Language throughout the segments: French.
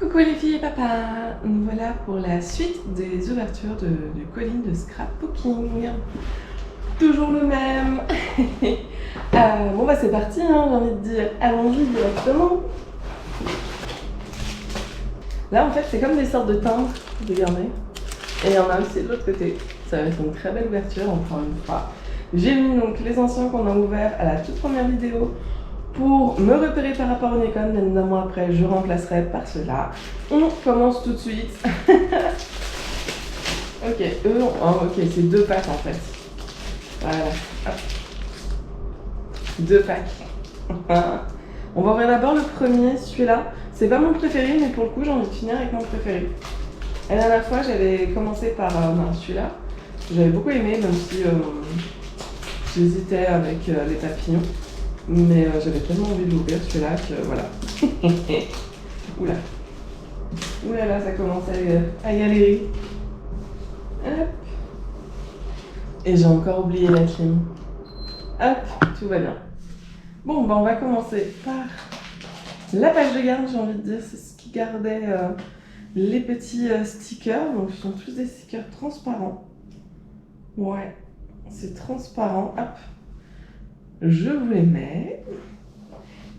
Coucou les filles et papa, nous voilà pour la suite des ouvertures du colis de scrapbooking. Toujours le même. Bon bah c'est parti, hein, j'ai envie de dire, allons-y directement. Là en fait c'est comme des sortes de timbres, regardez. Et il y en a aussi de l'autre côté. Ça va être une très belle ouverture encore une fois. J'ai mis donc les anciens qu'on a ouverts à la toute première vidéo pour me repérer par rapport au Nikon. Bien évidemment après je remplacerai par cela. On commence tout de suite. Ok, ok, c'est 2 packs en fait. Voilà, hop. 2 packs. On va ouvrir d'abord le premier, celui-là. C'est pas mon préféré, mais pour le coup j'ai envie de finir avec mon préféré. La dernière fois j'avais commencé par celui-là. J'avais beaucoup aimé, même si j'hésitais avec les papillons. Mais j'avais tellement envie de l'ouvrir celui-là que voilà. Oula. Oula là, ça commence à galérer. Hop. Et j'ai encore oublié la clim. Hop, tout va bien. Bon, bah on va commencer par la page de garde, j'ai envie de dire. C'est ce qui gardait les petits stickers. Donc ce sont tous des stickers transparents. Ouais, c'est transparent. Hop. Je vous les mets.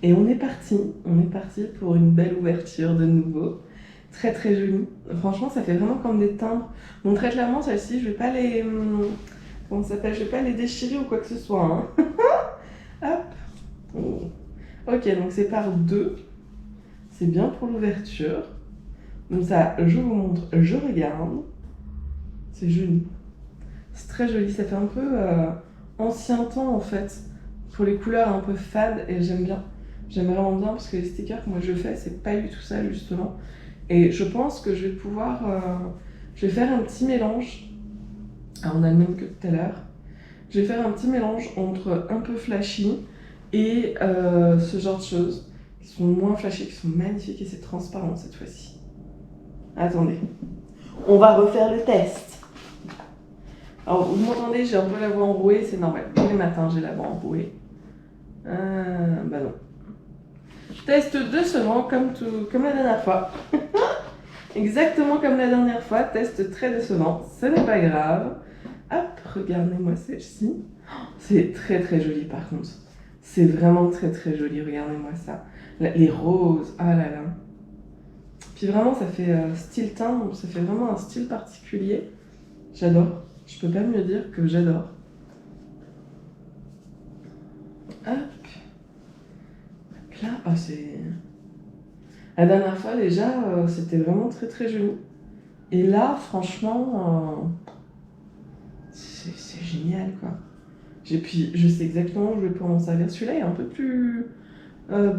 Et on est parti pour une belle ouverture de nouveau. Très très jolie. Franchement, ça fait vraiment comme des timbres. Bon, très clairement, celle-ci, je vais pas les... comment ça s'appelle? Je vais pas les déchirer ou quoi que ce soit. Hein. Hop. Oh. Ok, donc c'est par 2. C'est bien pour l'ouverture. Donc ça, je vous montre, je regarde. C'est joli. C'est très joli. Ça fait un peu ancien temps, en fait. Pour les couleurs un peu fades, et j'aime bien. J'aime vraiment bien parce que les stickers que moi je fais, c'est pas du tout ça justement. Et je pense que je vais pouvoir... je vais faire un petit mélange. Alors on a le même que tout à l'heure. Je vais faire un petit mélange entre un peu flashy et ce genre de choses qui sont moins flashy, qui sont magnifiques, et c'est transparent cette fois-ci. Attendez. On va refaire le test. Alors vous m'entendez, j'ai un peu la voix enrouée, c'est normal. Tous les matins j'ai la voix enrouée. Bah non. Test décevant comme la dernière fois. Exactement comme la dernière fois, test très décevant. Ce n'est pas grave. Hop, regardez-moi celle-ci. C'est très très joli par contre. C'est vraiment très très joli, regardez-moi ça. Les roses, ah là là. Puis vraiment ça fait style timbre, ça fait vraiment un style particulier. J'adore. Je peux pas mieux dire que j'adore. Hop. Là, oh, c'est... La dernière fois déjà, c'était vraiment très très joli. Et là, franchement, c'est génial quoi. Puis je sais exactement où je vais pouvoir m'en servir. Celui-là est un peu plus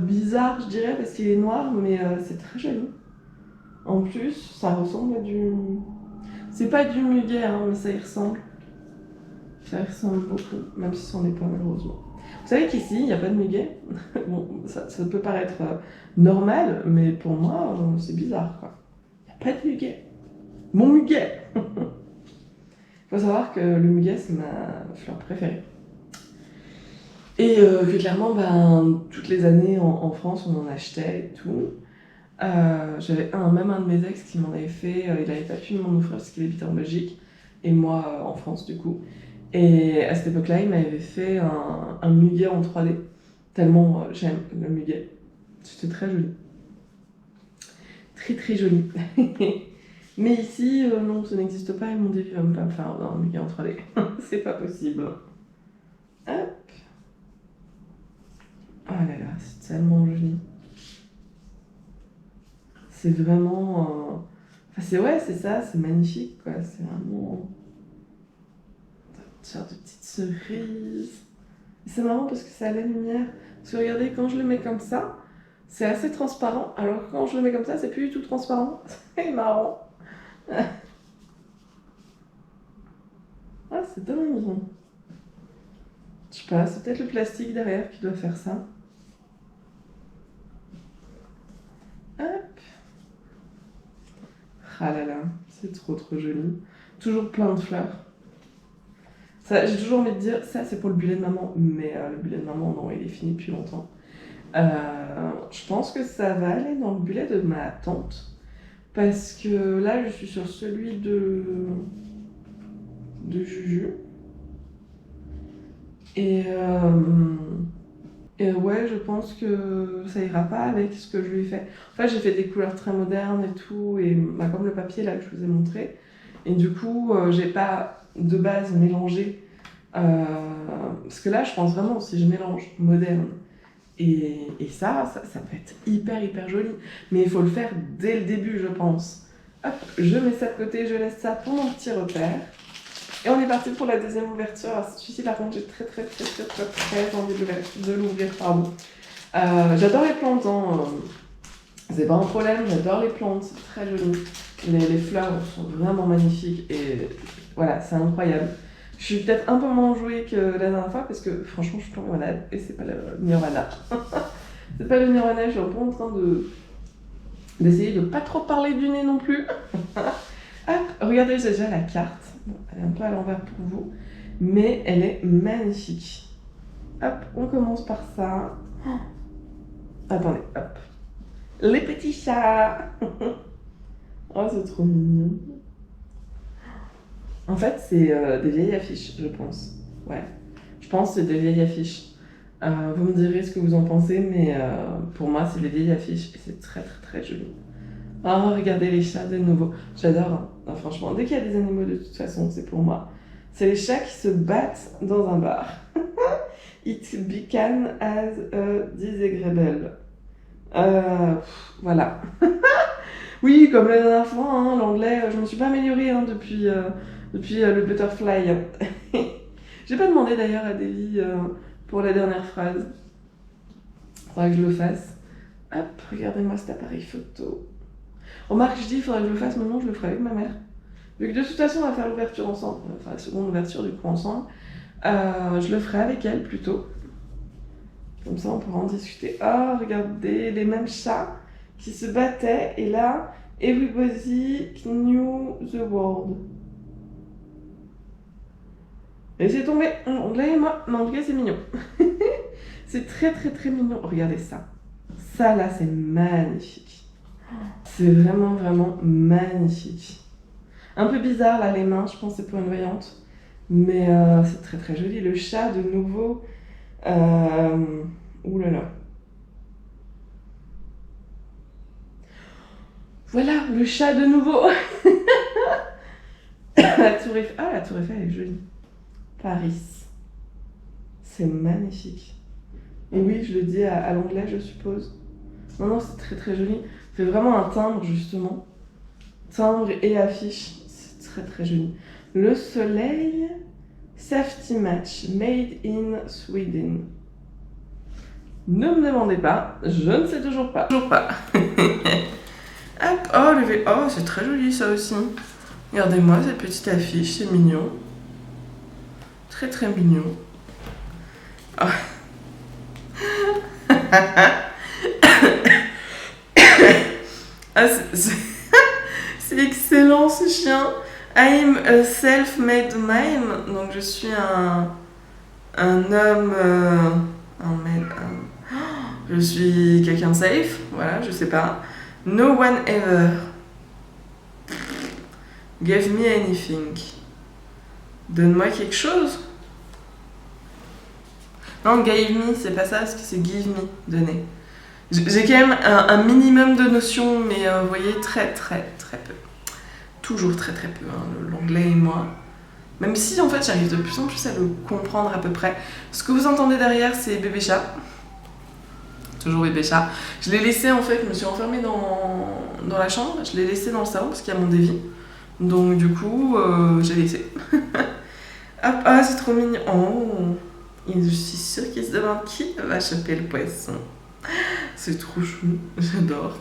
bizarre, je dirais, parce qu'il est noir, mais c'est très joli. En plus, ça ressemble à du... C'est pas du muguet, hein, mais ça y ressemble. Ça y ressemble beaucoup, même si c'en est pas malheureusement. Vous savez qu'ici, il n'y a pas de muguet. Bon, ça peut paraître normal, mais pour moi, c'est bizarre, quoi. Il n'y a pas de muguet. Mon muguet. Il faut savoir que le muguet, c'est ma fleur préférée. Et que clairement, ben, toutes les années en France, on en achetait et tout. J'avais même un de mes ex qui m'en avait fait. Il n'avait pas pu m'en offrir parce qu'il habitait en Belgique. Et moi, en France, du coup. Et à cette époque-là, il m'avait fait un muguet en 3D. Tellement j'aime le muguet. C'était très joli. Très très joli. Mais ici, non, ça n'existe pas. Et mon début va me pas me faire un muguet en 3D. C'est pas possible. Hop. Oh là là, c'est tellement joli. C'est vraiment... Enfin, c'est ça, c'est magnifique, quoi. C'est vraiment... Genre de petites cerises. C'est marrant parce que c'est à la lumière. Parce que regardez, quand je le mets comme ça, c'est assez transparent. Alors que quand je le mets comme ça, c'est plus du tout transparent. C'est marrant. Ah, c'est dingue. Je sais pas, c'est peut-être le plastique derrière qui doit faire ça. Hop. Ah là là, c'est trop trop joli. Toujours plein de fleurs. J'ai toujours envie de dire, ça c'est pour le bullet de maman, mais le bullet de maman, non, il est fini depuis longtemps. Je pense que ça va aller dans le bullet de ma tante, Parce que là, je suis sur celui de Juju. Et ouais, je pense que ça ira pas avec ce que je lui ai fait. En fait, j'ai fait des couleurs très modernes et tout, et comme le papier là que je vous ai montré. Et du coup, j'ai pas de base mélangé. Parce que là, je pense vraiment, si je mélange moderne et ça peut être hyper joli. Mais il faut le faire dès le début, je pense. Hop, je mets ça de côté, je laisse ça pour mon petit repère. Et on est parti pour la deuxième ouverture. Alors, celui-ci, par contre, j'ai très envie de l'ouvrir. Pardon. J'adore les plantes, hein. C'est pas un problème, j'adore les plantes, c'est très joli. Les fleurs sont vraiment magnifiques et voilà, c'est incroyable. Je suis peut-être un peu moins jouée que la dernière fois parce que franchement, je suis tombée malade et c'est pas le Nirvana. C'est pas le Nirvana, je suis un peu en train d'essayer de pas trop parler du nez non plus. Hop, regardez, j'ai déjà la carte. Bon, elle est un peu à l'envers pour vous, mais elle est magnifique. Hop, on commence par ça. Oh. Attendez, hop. Les petits chats. Oh, c'est trop mignon. En fait, c'est des vieilles affiches, je pense. Ouais, je pense que c'est des vieilles affiches. Vous me direz ce que vous en pensez, mais pour moi, c'est des vieilles affiches et c'est très joli. Oh, regardez les chats de nouveau. J'adore, hein. Non, franchement, dès qu'il y a des animaux, de toute façon, c'est pour moi. C'est les chats qui se battent dans un bar. It began as a disagreeable. Voilà. Oui, comme la dernière fois, hein, l'anglais, je me suis pas améliorée hein, depuis le butterfly. J'ai pas demandé d'ailleurs à Davy pour la dernière phrase. Faudra que je le fasse. Hop, regardez-moi cet appareil photo. Remarque, je dis, il faudrait que je le fasse maintenant, je le ferai avec ma mère. Vu que de toute façon, on va faire l'ouverture ensemble, enfin la seconde ouverture du coup ensemble, je le ferai avec elle plutôt. Comme ça, on pourra en discuter. Oh, regardez, les mêmes chats qui se battaient, et là, everybody knew the world. Et c'est tombé, anglais et moi, mais en tout cas, c'est mignon. C'est très mignon. Regardez ça. Ça, là, c'est magnifique. C'est vraiment magnifique. Un peu bizarre, là, les mains, je pense que c'est pour une voyante. Mais c'est très joli. Le chat, de nouveau. Ouh là là. Voilà, le chat de nouveau. La tour Eiffel. Ah, la tour Eiffel, elle est jolie. Paris. C'est magnifique. Et oui, je le dis à l'anglais, je suppose. Non, c'est très joli. C'est vraiment un timbre, justement. Timbre et affiche. C'est très joli. Le soleil, safety match, made in Sweden. Ne me demandez pas, je ne sais toujours pas. Hop, oh, c'est très joli ça aussi. Regardez-moi cette petite affiche, c'est mignon. Très mignon. Oh. Ah, c'est excellent ce chien. I'm a self-made man. Donc je suis un homme... je suis quelqu'un de safe. Voilà, je sais pas. No one ever gave me anything. Donne-moi quelque chose. Non, gave me, c'est pas ça, parce que c'est give me, donner. J'ai quand même un minimum de notions, mais vous voyez, très peu. Toujours très peu, hein, l'anglais et moi. Même si, en fait, j'arrive de plus en plus à le comprendre à peu près. Ce que vous entendez derrière, c'est bébé chat. Toujours bébé chat. Je l'ai laissé, en fait, je me suis enfermée dans la chambre. Je l'ai laissé dans le salon, parce qu'il y a mon Davy. Donc, du coup, j'ai laissé. Hop, ah, c'est trop mignon. Oh, et je suis sûre qu'il se demande qui va choper le poisson. C'est trop chou, j'adore.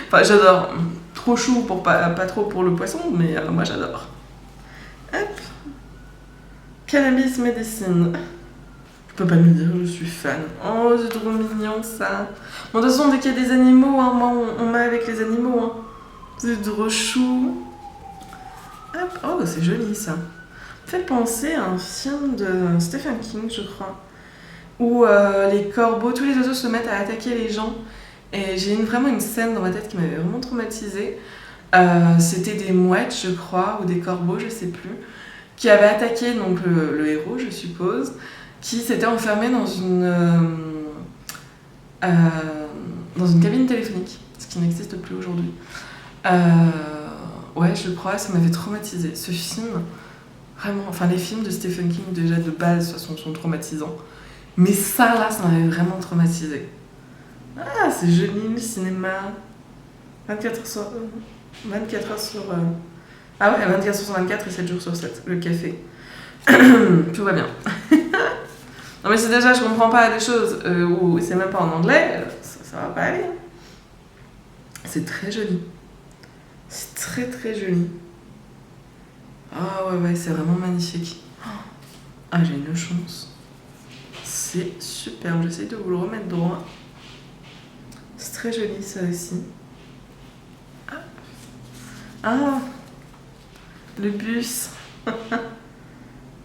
Enfin, j'adore. Trop chou pour pas trop pour le poisson, mais moi j'adore. Hop. Cannabis medicine. Je peux pas me dire, je suis fan. Oh, c'est trop mignon ça. Bon, de toute façon, dès qu'il y a des animaux, hein, moi on met avec les animaux. Hein. C'est trop chou. Hop. Oh, c'est joli ça. Ça fait penser à un film de Stephen King, je crois. Où les corbeaux, tous les oiseaux se mettent à attaquer les gens. Et j'ai vraiment une scène dans ma tête qui m'avait vraiment traumatisée. C'était des mouettes, je crois, ou des corbeaux, je sais plus, qui avaient attaqué donc, le héros, je suppose, qui s'était enfermé dans une cabine téléphonique, ce qui n'existe plus aujourd'hui. Ouais, je crois, ça m'avait traumatisée. Ce film, vraiment, enfin les films de Stephen King déjà de base de toute façon sont traumatisants, mais ça là, ça m'avait vraiment traumatisée. Ah, c'est joli le cinéma. 24 heures sur... 24 heures sur... Ah ouais, 24 heures sur 24 et 7 jours sur 7, le café. Tout va bien. Non mais c'est déjà, je comprends pas des choses où c'est même pas en anglais, ça va pas aller. C'est très joli. C'est très très joli. Ah ouais, c'est vraiment magnifique. Ah, j'ai une chance. C'est superbe, j'essaie de vous le remettre droit. C'est très joli ça aussi. Ah, le bus.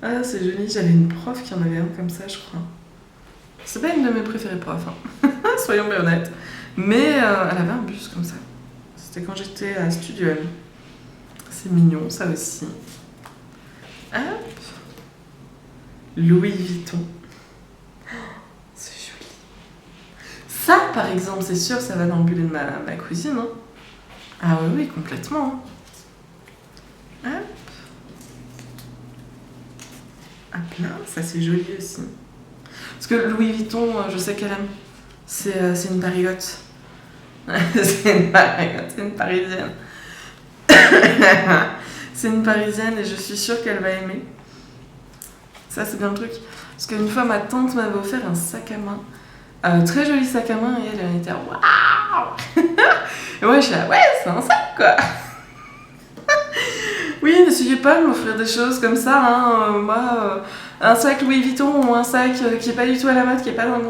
Ah, c'est joli, j'avais une prof qui en avait un comme ça, je crois. C'est pas une de mes préférées profs, hein. Soyons bien honnêtes. Mais elle avait un bus comme ça. C'était quand j'étais à Studio M. C'est mignon, ça aussi. Hop. Louis Vuitton. C'est joli. Ça, par exemple, c'est sûr, ça va dans le bullet de ma cousine. Hein. Ah oui, complètement. Hop. Hop là, ça c'est joli aussi. Parce que Louis Vuitton, je sais qu'elle aime. C'est une parigote. C'est une parigote, c'est une parisienne. C'est une parisienne et je suis sûre qu'elle va aimer. Ça c'est bien le truc. Parce qu'une fois ma tante m'avait offert un sac à main. Très joli sac à main et elle était waouh. Et moi je suis là, ouais, c'est un sac quoi. Oui, n'essayez pas de m'offrir des choses comme ça. Hein. Moi, un sac Louis Vuitton ou un sac qui est pas du tout à la mode, qui est pas dans le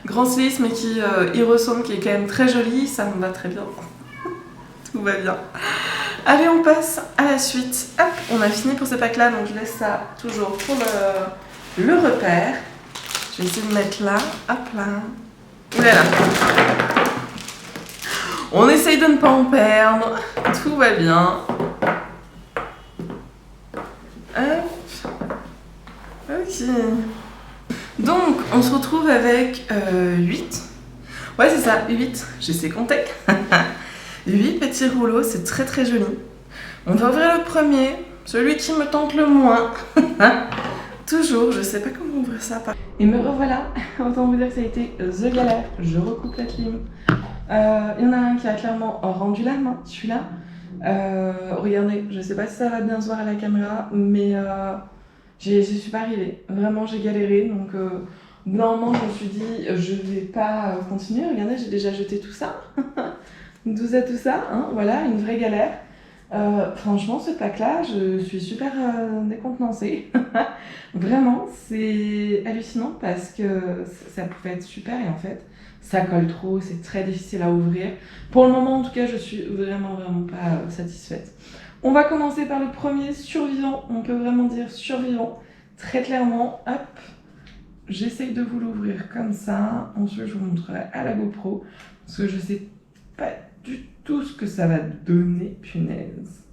grand slice, mais qui y ressemble, qui est quand même très joli, ça me va très bien. Tout va bien. Allez, on passe à la suite. Hop, on a fini pour ces packs-là, donc je laisse ça toujours pour le repère. Je vais essayer de mettre là. Hop là. Voilà. On essaye de ne pas en perdre. Tout va bien. Hop. Ok. Donc, on se retrouve avec 8. Ouais, c'est ça, 8. J'essaie de compter. 8 petits rouleaux, c'est très très joli. On va ouvrir le premier, celui qui me tente le moins. Toujours, je sais pas comment ouvrir ça. Et me revoilà. Autant vous dire que ça a été the galère. Je recoupe la clim. Il y en a un qui a clairement rendu la main, celui-là. Regardez, je sais pas si ça va bien se voir à la caméra, mais je suis pas arrivée. Vraiment, j'ai galéré. Donc, au bout d'un moment, je me suis dit, je vais pas continuer. Regardez, j'ai déjà jeté tout ça. Tout ça, hein, voilà, une vraie galère. Franchement, ce pack-là, je suis super décontenancée. Vraiment, c'est hallucinant parce que ça pouvait être super et en fait, ça colle trop, c'est très difficile à ouvrir. Pour le moment, en tout cas, je suis vraiment pas satisfaite. On va commencer par le premier, survivant. On peut vraiment dire survivant. Très clairement, hop, j'essaye de vous l'ouvrir comme ça. Ensuite, je vous montrerai à la GoPro parce que je sais pas du tout ce que ça va donner, punaise.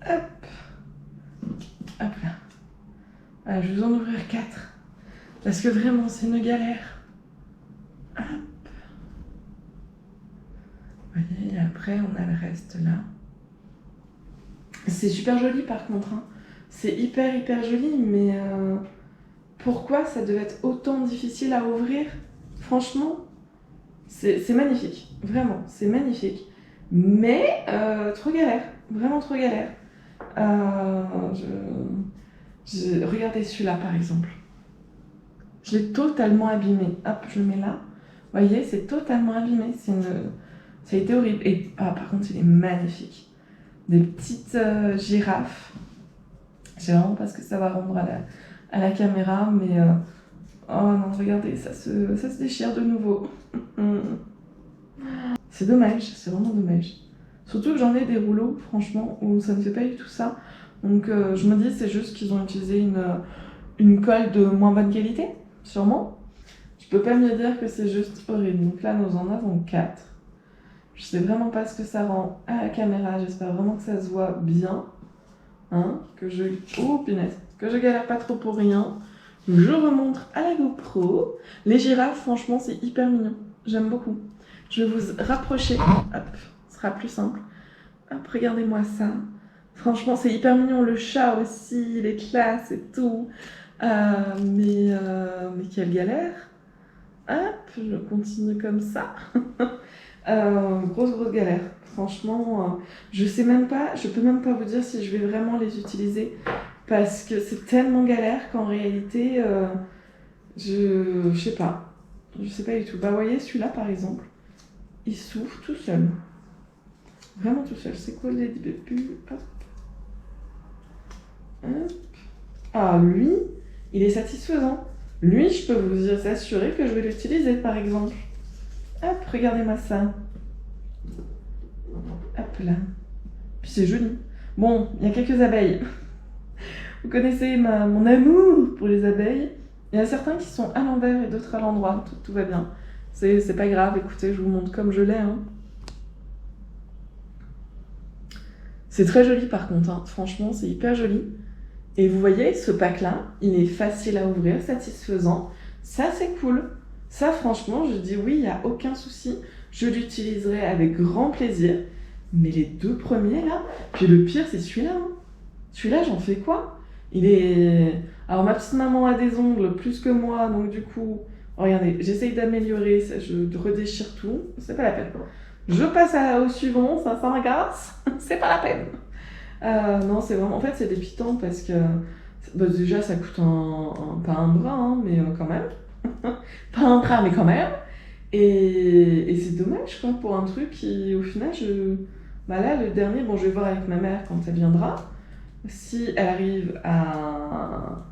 Hop. Hop là. Voilà, je vais vous en ouvrir 4. Parce que vraiment, c'est une galère. Hop. Vous voyez, et après, on a le reste là. C'est super joli par contre. Hein. C'est hyper joli, mais pourquoi ça devait être autant difficile à ouvrir? Franchement, c'est magnifique. Vraiment, c'est magnifique. Mais trop galère. Vraiment trop galère. Regardez celui-là par exemple. Je l'ai totalement abîmé. Hop, je le mets là. Vous voyez, c'est totalement abîmé. Ça a été horrible. Et par contre, il est magnifique. Des petites girafes. Je sais vraiment pas ce que ça va rendre à la caméra, mais oh non, regardez, ça se déchire de nouveau. C'est dommage, c'est vraiment dommage. Surtout que j'en ai des rouleaux, franchement, où ça ne fait pas du tout ça. Donc je me dis c'est juste qu'ils ont utilisé une colle de moins bonne qualité, sûrement. Je peux pas me dire que c'est juste horrible. Donc là, nous en avons 4. Je sais vraiment pas ce que ça rend à la caméra. J'espère vraiment que ça se voit bien. Hein, oh punaise, que je galère pas trop pour rien. Je remonte à la GoPro. Les girafes, franchement, c'est hyper mignon. J'aime beaucoup. Je vais vous rapprocher. Hop, ce sera plus simple. Hop, regardez-moi ça. Franchement, c'est hyper mignon. Le chat aussi, il est classe et tout. Mais quelle galère. Hop, je continue comme ça. Grosse galère. Franchement, je peux même pas vous dire si je vais vraiment les utiliser parce que c'est tellement galère qu'en réalité, je sais pas. Je sais pas du tout. Bah, vous voyez, celui-là par exemple, il s'ouvre tout seul. Vraiment tout seul. C'est quoi les débuts? Hop. Hop. Ah, lui, il est satisfaisant. Lui, je peux vous assurer que je vais l'utiliser par exemple. Hop, regardez-moi ça. Hop là. Puis c'est joli. Bon, il y a quelques abeilles. Vous connaissez mon amour pour les abeilles. Il y en a certains qui sont à l'envers et d'autres à l'endroit. Tout va bien. C'est pas grave, écoutez, je vous montre comme je l'ai. Hein. C'est très joli par contre. Hein. Franchement, c'est hyper joli. Et vous voyez, ce pack-là, il est facile à ouvrir, satisfaisant. Ça, c'est cool. Ça, franchement, je dis oui, il n'y a aucun souci. Je l'utiliserai avec grand plaisir. Mais les deux premiers, là... Puis le pire, c'est celui-là. Hein. Celui-là, j'en fais quoi? Il est... Alors, ma petite maman a des ongles plus que moi, donc du coup... Regardez, j'essaye d'améliorer, je redéchire tout. C'est pas la peine. Je passe au suivant, ça m'agace. C'est pas la peine. Non, c'est vraiment... En fait, c'est dépitant parce que... Bah, déjà, ça coûte pas un bras, hein, mais quand même. Pas un bras, mais quand même. Et c'est dommage, quoi, pour un truc qui, au final, Bah là, le dernier, bon, je vais voir avec ma mère quand elle viendra. Si elle arrive à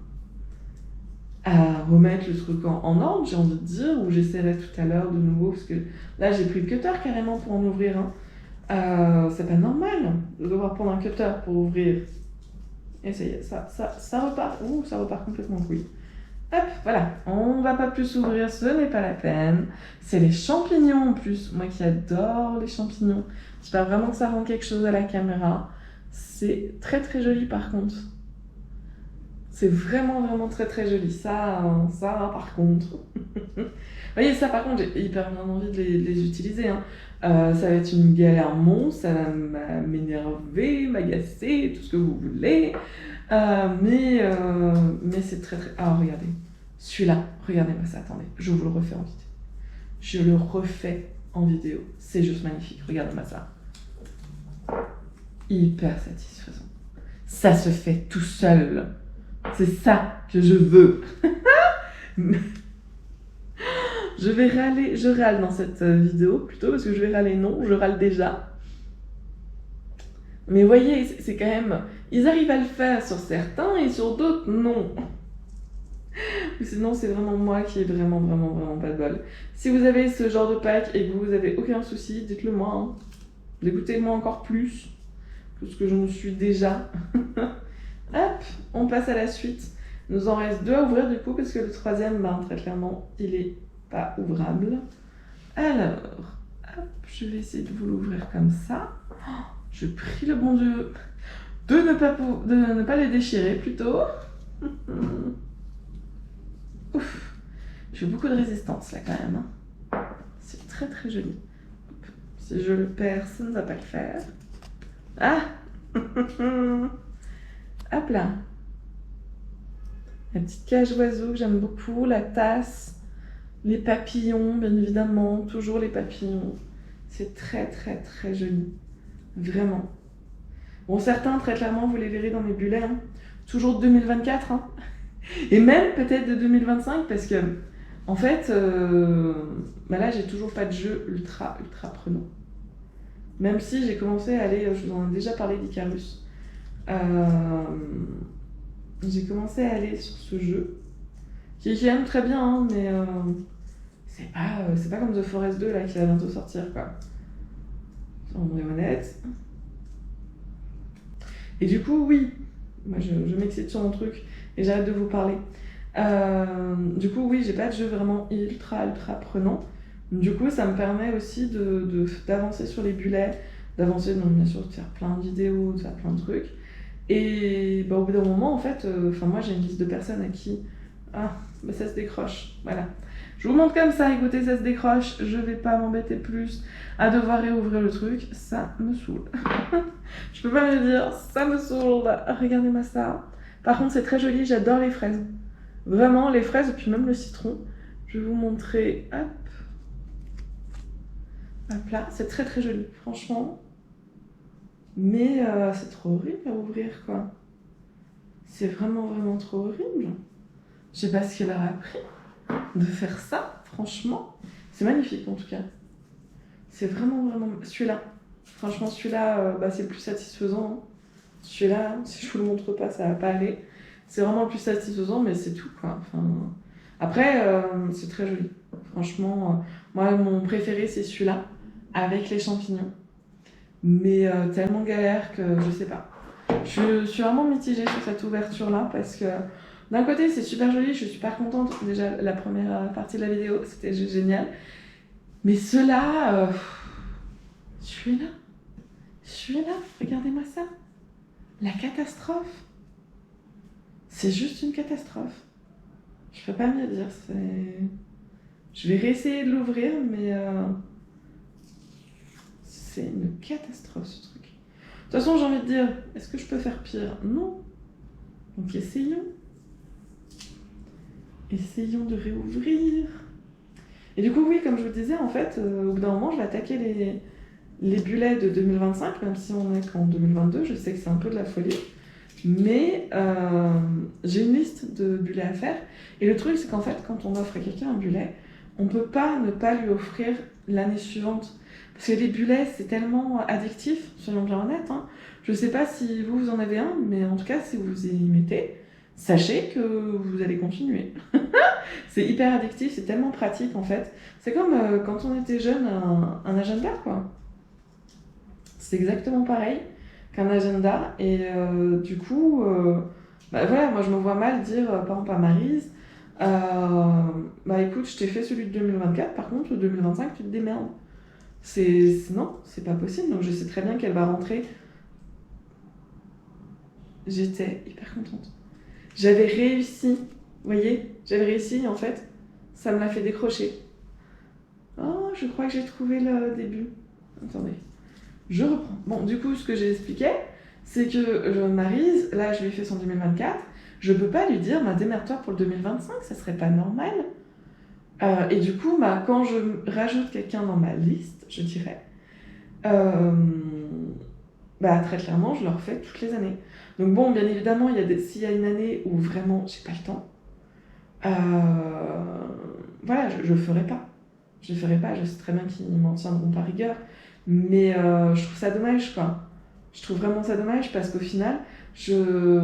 remettre le truc en ordre, j'ai envie de dire, ou j'essaierai tout à l'heure de nouveau, parce que là, j'ai pris le cutter carrément pour en ouvrir un. C'est pas normal de devoir prendre un cutter pour ouvrir. Et ça y est, ça repart. Ouh, ça repart complètement en couille. Hop, voilà, on va pas plus ouvrir, ce n'est pas la peine. C'est les champignons en plus, moi qui adore les champignons. J'espère vraiment que ça rend quelque chose à la caméra. C'est très très joli par contre. C'est vraiment très très joli. Ça par contre. Vous voyez, ça par contre, j'ai hyper bien envie de les utiliser. Hein. Ça va être une galère monstre, ça va m'énerver, m'agacer, tout ce que vous voulez. Mais c'est très très... Ah, regardez. Celui-là, regardez-moi ça, attendez. Je vous le refais en vidéo. Je le refais en vidéo. C'est juste magnifique. Regardez-moi ça. Hyper satisfaisant. Ça se fait tout seul. C'est ça que je veux. Je râle dans cette vidéo plutôt parce que je vais râler non, je râle déjà. Mais voyez, c'est quand même... Ils arrivent à le faire sur certains et sur d'autres, non. Sinon, c'est vraiment moi qui ai vraiment pas de bol. Si vous avez ce genre de pack et que vous avez aucun souci, dites-le moi. Hein. Dégoûtez-moi encore plus que ce que je me suis déjà. Hop, on passe à la suite. Il nous en reste 2 à ouvrir du coup parce que le troisième, très clairement, il est pas ouvrable. Alors, hop, je vais essayer de vous l'ouvrir comme ça. Je prie le bon Dieu de ne pas les déchirer plutôt. Ouf, j'ai beaucoup de résistance là quand même. Hein. C'est très très joli. Hop. Si je le perds, ça ne va pas le faire. Ah. Hop là. La petite cage oiseau que j'aime beaucoup, la tasse, les papillons bien évidemment, toujours les papillons. C'est très très très joli. Vraiment. Bon, certains, très clairement, vous les verrez dans mes bullets. Hein. Toujours de 2024. Hein. Et même peut-être de 2025, parce que, en fait, là, j'ai toujours pas de jeu ultra prenant. Même si j'ai commencé à aller, je vous en ai déjà parlé d'Icarus. J'ai commencé à aller sur ce jeu, qui aime très bien, hein, mais c'est pas comme The Forest 2, là, qui va bientôt sortir, quoi. On est honnête. Et du coup, oui, moi je m'excite sur mon truc et j'arrête de vous parler. Du coup, oui, j'ai pas de jeu vraiment ultra prenant. Du coup, ça me permet aussi d'avancer sur les bullets, d'avancer, donc bien sûr, de faire plein de vidéos, de faire plein de trucs. Et bah, au bout d'un moment, en fait, moi j'ai une liste de personnes à qui ça se décroche. Voilà. Je vous montre comme ça, écoutez, ça se décroche. Je vais pas m'embêter plus à devoir réouvrir le truc. Ça me saoule. Je peux pas me dire, ça me saoule. Regardez-moi ça. Par contre, c'est très joli, j'adore les fraises. Vraiment, les fraises, et puis même le citron. Je vais vous montrer. Hop. Hop là, c'est très très joli, franchement. Mais c'est trop horrible à ouvrir, quoi. C'est vraiment vraiment trop horrible. Je sais pas ce qu'elle aurait appris de faire ça, franchement. C'est magnifique en tout cas. C'est vraiment vraiment... Celui-là, franchement celui-là, c'est le plus satisfaisant. Hein. Celui-là, si je vous le montre pas, ça va pas aller. C'est vraiment le plus satisfaisant, mais c'est tout, quoi. Enfin... Après, c'est très joli. Franchement, moi mon préféré c'est celui-là, avec les champignons. Mais tellement galère que je sais pas. Je suis vraiment mitigée sur cette ouverture là parce que d'un côté c'est super joli, je suis super contente. Déjà la première partie de la vidéo c'était génial. Mais ceux-là, celui-là, regardez-moi ça. La catastrophe. C'est juste une catastrophe. Je peux pas mieux dire. Je vais réessayer de l'ouvrir mais... C'est une catastrophe ce truc. De toute façon, j'ai envie de dire, est-ce que je peux faire pire? Non. Donc essayons. Essayons de réouvrir. Et du coup, oui, comme je vous disais, en fait, au bout d'un moment, je vais attaquer les bullets de 2025, même si on est qu'en 2022, je sais que c'est un peu de la folie. Mais j'ai une liste de bullets à faire. Et le truc, c'est qu'en fait, quand on offre à quelqu'un un bullet, on peut pas ne pas lui offrir l'année suivante. Parce que les bullets, c'est tellement addictif, soyons bien honnêtes. Hein. Je sais pas si vous en avez un, mais en tout cas, si vous y mettez, sachez que vous allez continuer. C'est hyper addictif, c'est tellement pratique en fait. C'est comme quand on était jeune, un agenda, quoi. C'est exactement pareil qu'un agenda. Et du coup, voilà, moi je me vois mal dire, par exemple à Maryse, écoute, je t'ai fait celui de 2024, par contre, 2025, tu te démerdes. Non, c'est pas possible. Donc je sais très bien qu'elle va rentrer. J'étais hyper contente. J'avais réussi, vous voyez, j'avais réussi en fait. Ça me l'a fait décrocher. Oh, je crois que j'ai trouvé le début. Attendez, je reprends. Bon, du coup, ce que j'ai expliqué, c'est que Maryse, là, je lui ai fait son 2024. Je peux pas lui dire, démerde-toi pour le 2025, ça serait pas normal. Et du coup, quand je rajoute quelqu'un dans ma liste, je dirais, très clairement, je le refais toutes les années. Donc bon, bien évidemment, s'il y a une année où vraiment j'ai pas le temps, voilà, je ferai pas. Je ferai pas, je sais très bien qu'ils m'en tiendront par rigueur. Mais je trouve ça dommage, quoi. Je trouve vraiment ça dommage parce qu'au final, je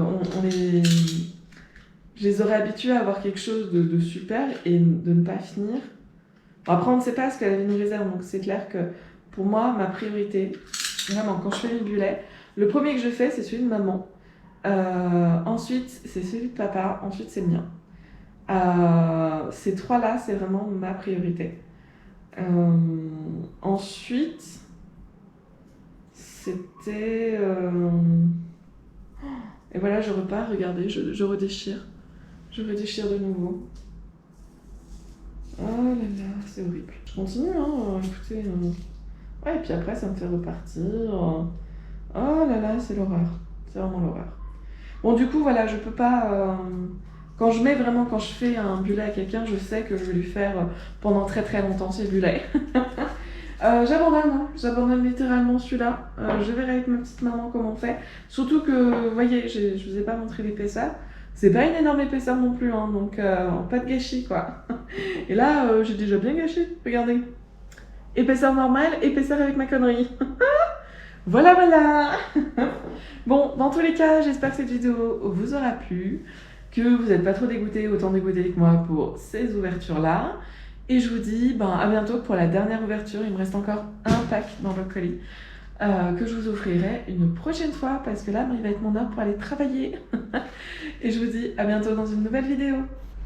les aurais habitués à avoir quelque chose de super et de ne pas finir. Bon, après, on ne sait pas ce que la vie nous réserve, donc c'est clair que pour moi, ma priorité, vraiment, quand je fais mes bullets, le premier que je fais, c'est celui de maman. Ensuite, c'est celui de papa. Ensuite, c'est le mien. Ces trois-là, c'est vraiment ma priorité. Ensuite, c'était... Et voilà, je repars, regardez, je redéchire. Je redéchire de nouveau. Oh là là, c'est horrible. Je continue, hein, écoutez. Ouais, et puis après, ça me fait repartir. Oh là là, c'est l'horreur. C'est vraiment l'horreur. Bon, du coup, voilà, je peux pas... Quand je fais un bullet à quelqu'un, je sais que je vais lui faire pendant très très longtemps ces bullets. J'abandonne littéralement celui-là. Je verrai avec ma petite maman comment on fait. Surtout que, vous voyez, je vous ai pas montré l'épaisseur. C'est pas une énorme épaisseur non plus, hein, donc pas de gâchis, quoi. Et là, j'ai déjà bien gâché, regardez. Épaisseur normale, épaisseur avec ma connerie. Voilà, voilà. Bon, dans tous les cas, j'espère que cette vidéo vous aura plu, que vous n'êtes pas trop dégoûtés, autant dégoûtés que moi pour ces ouvertures-là. Et je vous dis à bientôt pour la dernière ouverture. Il me reste encore un pack dans le colis que je vous offrirai une prochaine fois parce que là, il va être mon heure pour aller travailler. Et je vous dis à bientôt dans une nouvelle vidéo.